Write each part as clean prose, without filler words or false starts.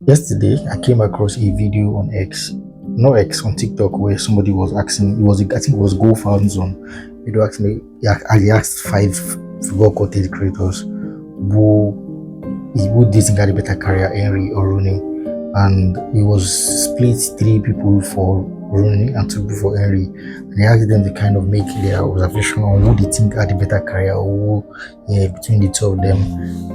Yesterday, I came across a video on X, not X, on TikTok, where somebody was asking, I think it was Go Fan Zone. Video asking, he asked five football content creators who do you think had a better career, Henry or Rooney? And it was split three people for Rooney and two people for Henry. And he asked them to kind of make their observation on who they think had a better career or who, yeah, between the two of them.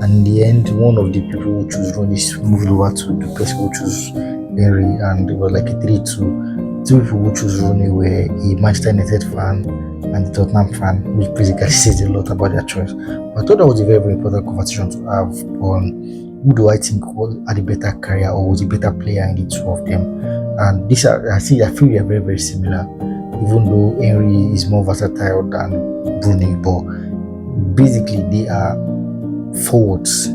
And in the end, one of the people who chose Rooney moved over to the person who chose Henry, and it was like a 3-2. Two people who chose Rooney were a Manchester United fan and the Tottenham fan, which basically says a lot about their choice. But I thought that was a very, very important conversation to have on who do I think had a better career or was a better player in the two of them. And these are, I feel they are very, very similar, even though Henry is more versatile than Rooney. But basically, they are forwards.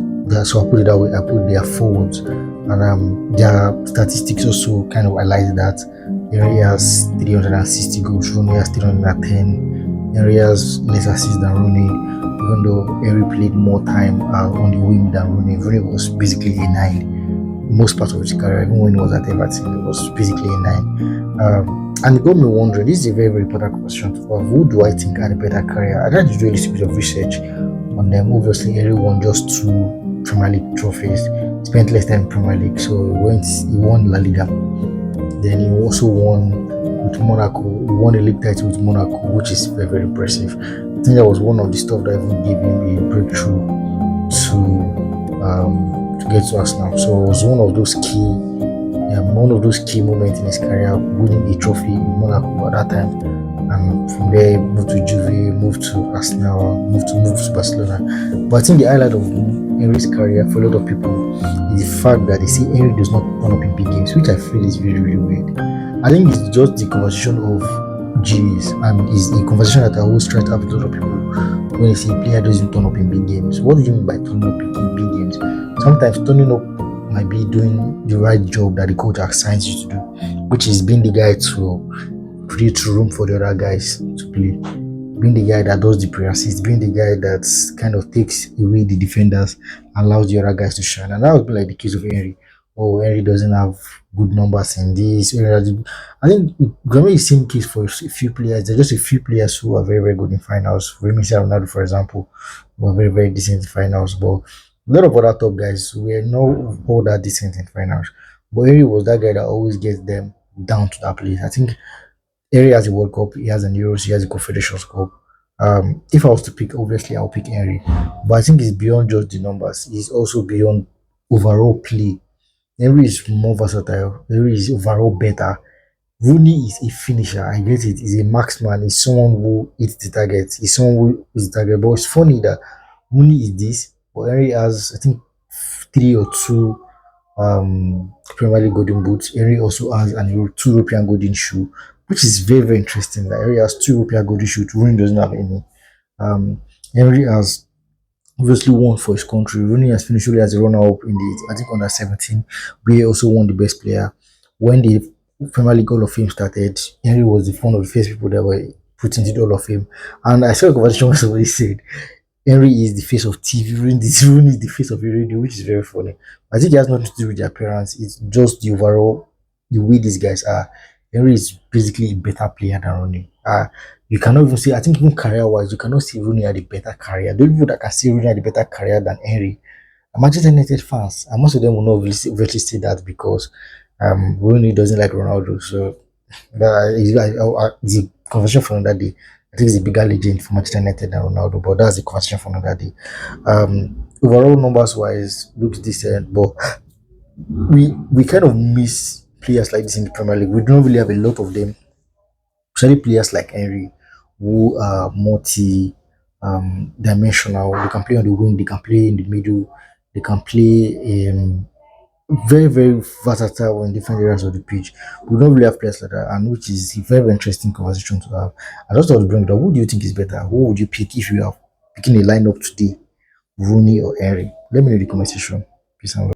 So I put it that way. They are forwards, and their statistics also kind of highlight that. Henry has 360 goals, Rooney has 310. Henry has less assists than Rooney, even though Henry played more time on the wing than Rooney. Rooney was basically a 9 most part of his career, even when he was at Everton, it was basically a 9. And it got me wondering, this is a very, very important question to have. Who do I think had a better career? I tried to do a little bit of research on them. Obviously, Henry won just 2 Premier League trophies, spent less time in Premier League, so he won La Liga. Then he also won with Monaco. He won a league title with Monaco, which is very, very impressive. I think that was one of the stuff that even gave him a breakthrough to get to Arsenal. So it was one of those key moments in his career, winning a trophy in Monaco at that time. And from there, moved to Juve, moved to Arsenal, moved to Barcelona. But I think the highlight of Henry's career for a lot of people is the fact that they say Henry does not turn up in big games, which I feel is very, very weird. I think it's just the conversation of G's, and it's a conversation that I always try to have with a lot of people when they say a player doesn't turn up in big games. What do you mean by turning up in big games? Sometimes turning up might be doing the right job that the coach assigns you to do, which is being the guy to create room for the other guys to play, being the guy that does the pre-assist, being the guy that kind of takes away the defenders, allows the other guys to shine. And that would be like the case of Henry. Oh, Henry doesn't have good numbers in this. I think it's going to be the same case for a few players. There's just a few players who are very, very good in finals. Remember Ronaldo, for example, were very, very decent in finals. But a lot of other top guys were not all that decent in finals. But Henry was that guy that always gets them down to that place. I think Henry has a World Cup, he has an Euros, he has a Confederations Cup. If I was to pick, obviously I'll pick Henry. But I think it's beyond just the numbers. It's also beyond overall play. Henry is more versatile. Henry is overall better. Rooney is a finisher. I get it. He's a marksman. He's someone who hits the target. He's someone who hits the target. But it's funny that Rooney is this, but Henry has, I think, 3 or 2 Premier League golden boots. Henry also has two European golden shoe, which is very, very interesting. That Henry has 2 European golden shoes. Rooney doesn't have any. Henry has obviously won for his country. Rooney has finished as a runner-up in the, I think, under 17. He also won the best player. When the Premier League Hall of Fame started, Henry was one of the first people that were put into the Hall of Fame. And I saw a conversation where somebody said, Henry is the face of TV, Rooney is the face of the radio, which is very funny. I think it has nothing to do with their appearance. It's just the overall, the way these guys are. Henry is basically a better player than Rooney. You cannot even say, I think even career-wise, you cannot see Rooney had a better career. The people that can see Rooney had a better career than Henry are Manchester United fans. And most of them will not obviously say that because Rooney doesn't like Ronaldo. So it's a conversation for another day. I think he's a bigger legend for Manchester United than Ronaldo, but that's a conversation for another day. Overall numbers-wise, looks decent, but we kind of miss players like this in the Premier League. We don't really have a lot of them, especially players like Henry, who are multi dimensional. They can play on the wing, they can play in the middle, they can play very, very versatile in different areas of the pitch. We don't really have players like that, and which is a very, very interesting conversation to have. I just thought to bring it up. Who do you think is better? Who would you pick if you are picking a lineup today, Rooney or Henry? Let me know in the comment section. Peace and love.